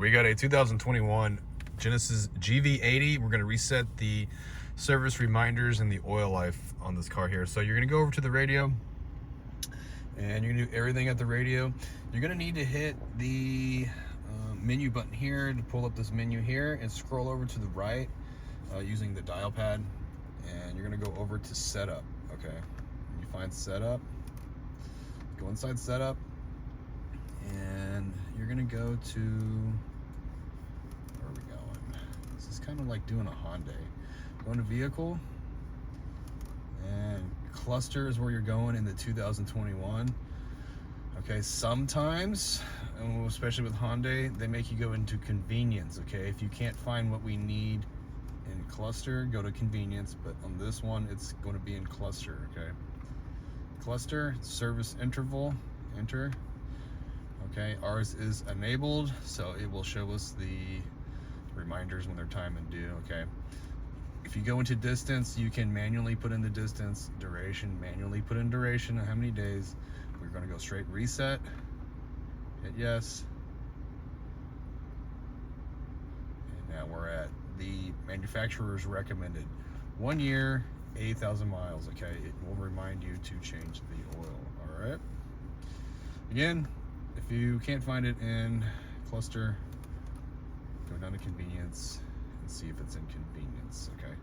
We got a 2021 Genesis GV80. We're going to reset the service reminders and the oil life on this car here. So you're going to go over to the radio and you're going to do everything at the radio. You're going to need to hit the menu button here to pull up this menu here and scroll over to the right using the dial pad, and you're going to go over to setup. Okay, you find setup, go inside setup, and you're going to go to, where are we going? This is kind of like doing a Hyundai. Go into vehicle, and cluster is where you're going in the 2021. Okay, sometimes, especially with Hyundai, they make you go into convenience. Okay, if you can't find what we need in cluster, go to convenience, but on this one it's going to be in cluster. Okay, cluster, service interval, enter. Okay, ours is enabled, so it will show us the reminders when they're time and due. Okay, if you go into distance, you can manually put in the distance, duration, manually put in duration, how many days. We're going to go straight reset, hit yes, and now we're at the manufacturer's recommended 1 year, 80,000 miles. Okay, it will remind you to change the oil. All right, again, if you can't find it in cluster, go down to convenience and see if it's in convenience. Okay.